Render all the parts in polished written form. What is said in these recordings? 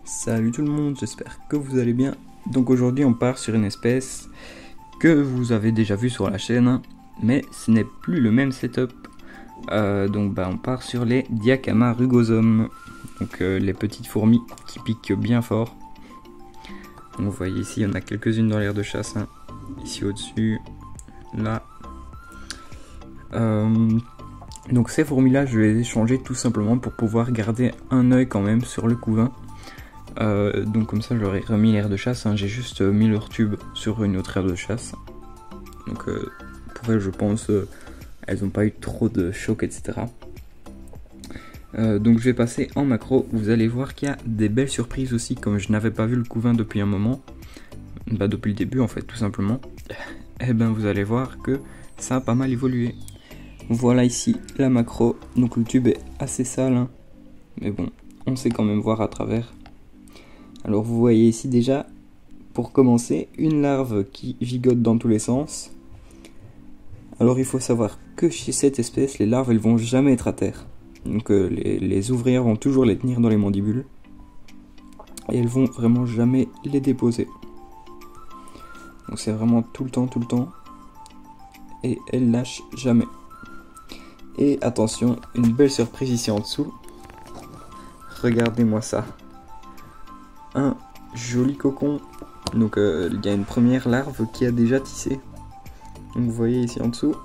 Salut tout le monde, j'espère que vous allez bien. Donc aujourd'hui on part sur une espèce que vous avez déjà vu sur la chaîne, hein, mais ce n'est plus le même setup. Donc on part sur les Diacama rugosum, donc les petites fourmis qui piquent bien fort. Donc, vous voyez ici, il y en a quelques-unes dans l'aire de chasse, hein, ici au-dessus, là. Donc ces fourmis là, je vais les échanger tout simplement pour pouvoir garder un œil quand même sur le couvain. Donc comme ça j'aurais remis l'aire de chasse, hein. J'ai juste mis leur tube sur une autre aire de chasse. Donc pour elles je pense elles n'ont pas eu trop de choc, etc. Donc je vais passer en macro. Vous allez voir qu'il y a des belles surprises aussi, comme je n'avais pas vu le couvain depuis un moment, depuis le début en fait tout simplement. Et ben vous allez voir que ça a pas mal évolué. Voilà ici la macro, donc le tube est assez sale, hein. Mais bon, on sait quand même voir à travers. Alors vous voyez ici déjà, pour commencer, une larve qui gigote dans tous les sens. Alors il faut savoir que chez cette espèce, les larves elles vont jamais être à terre. Donc les ouvrières vont toujours les tenir dans les mandibules. Et elles vont vraiment jamais les déposer. Donc c'est vraiment tout le temps. Et elles lâchent jamais. Et attention, une belle surprise ici en dessous. Regardez-moi ça. Un joli cocon. Donc il y a une première larve qui a déjà tissé. Donc vous voyez ici en dessous.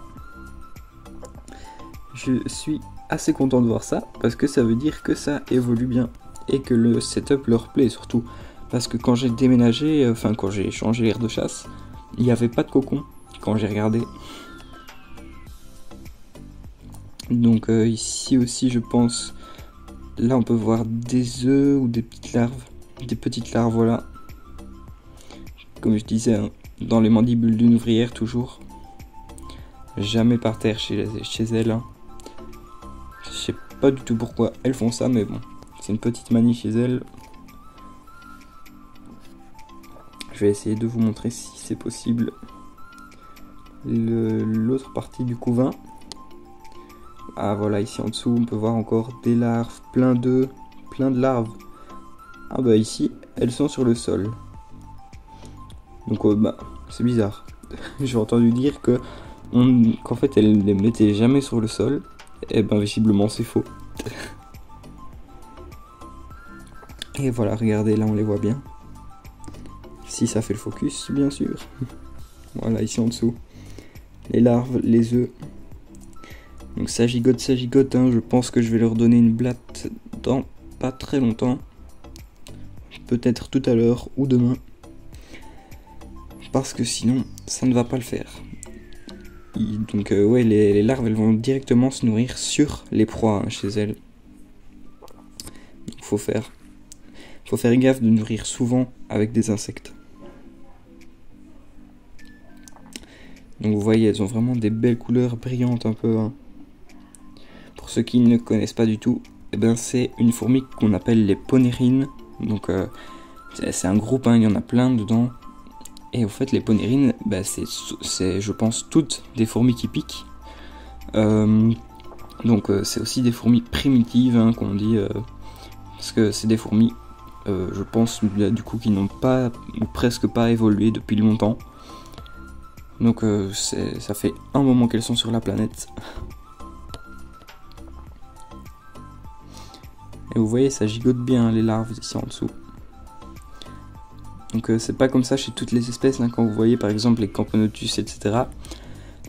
Je suis assez content de voir ça parce que ça veut dire que ça évolue bien et que le setup leur plaît surtout. Parce que quand j'ai déménagé, quand j'ai changé l'aire de chasse, il n'y avait pas de cocon quand j'ai regardé. Donc ici aussi je pense, là on peut voir des œufs ou des petites larves, voilà. Comme je disais, hein, dans les mandibules d'une ouvrière toujours. Jamais par terre chez elles, hein. Je sais pas du tout pourquoi elles font ça, mais bon, c'est une petite manie chez elles. Je vais essayer de vous montrer si c'est possible l'autre partie du couvain. Ah voilà, ici en dessous on peut voir encore des larves, plein d'œufs, plein de larves. Ah bah ici elles sont sur le sol. Donc c'est bizarre. J'ai entendu dire qu'en fait elles les mettaient jamais sur le sol. Et ben visiblement c'est faux. Et voilà, regardez, là on les voit bien. Si ça fait le focus, bien sûr. Voilà, ici en dessous. Les larves, les œufs. Donc ça gigote, hein. Je pense que je vais leur donner une blatte dans pas très longtemps. Peut-être tout à l'heure ou demain. Parce que sinon, ça ne va pas le faire. Donc ouais, les larves elles vont directement se nourrir sur les proies, hein, chez elles. Donc faut faire gaffe de nourrir souvent avec des insectes. Donc vous voyez, elles ont vraiment des belles couleurs brillantes un peu, hein. Pour ceux qui ne connaissent pas du tout, eh ben c'est une fourmi qu'on appelle les ponérines. Donc c'est un groupe, hein, il y en a plein dedans. Et en fait les ponérines, c'est je pense toutes des fourmis qui piquent. Donc c'est aussi des fourmis primitives, hein, qu'on dit, parce que c'est des fourmis, je pense du coup qui n'ont pas ou presque pas évolué depuis longtemps. Donc ça fait un moment qu'elles sont sur la planète. Et vous voyez, ça gigote bien les larves ici en dessous. Donc c'est pas comme ça chez toutes les espèces, hein, quand vous voyez par exemple les Camponotus, etc.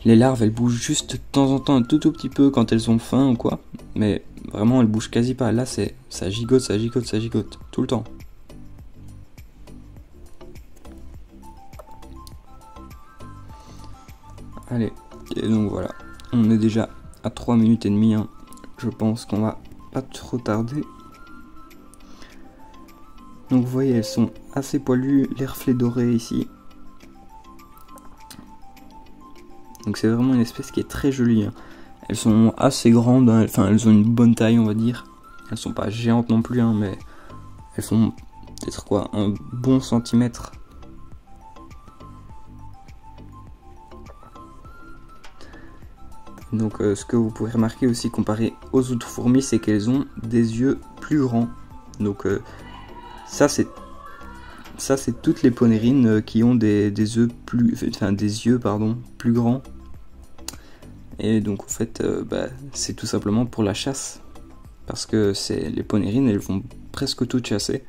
Les larves elles bougent juste de temps en temps un tout petit peu quand elles ont faim ou quoi. Mais vraiment elles bougent quasi pas. Là ça gigote tout le temps. Allez, et donc voilà. On est déjà à 3 minutes et demie, hein. Je pense qu'on va pas trop tarder. Donc vous voyez, elles sont assez poilues, les reflets dorés ici. Donc c'est vraiment une espèce qui est très jolie, hein. Elles sont assez grandes, hein. Enfin elles ont une bonne taille on va dire. Elles sont pas géantes non plus, hein, mais elles font peut-être quoi, un bon centimètre. Donc ce que vous pouvez remarquer aussi comparé aux autres fourmis, c'est qu'elles ont des yeux plus grands. Donc ça c'est toutes les ponérines qui ont des yeux plus grands. Et donc en fait c'est tout simplement pour la chasse, parce que les ponérines, elles vont presque toutes chasser,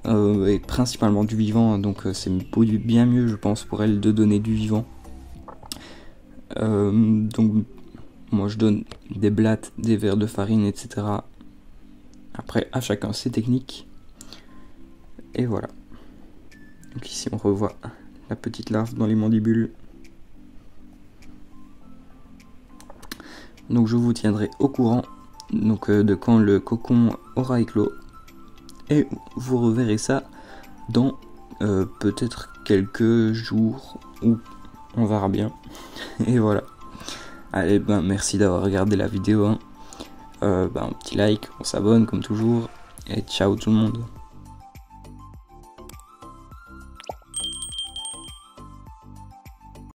et principalement du vivant, donc c'est bien mieux je pense pour elles de donner du vivant. Donc moi je donne des blattes, des verres de farine, etc. Après à chacun ses techniques. Et voilà. Donc ici on revoit la petite larve dans les mandibules. Donc je vous tiendrai au courant donc, de quand le cocon aura éclos. Et vous reverrez ça dans peut-être quelques jours, ou on verra bien. Et voilà. Allez, merci d'avoir regardé la vidéo. Un petit like, on s'abonne comme toujours. Et ciao tout le monde.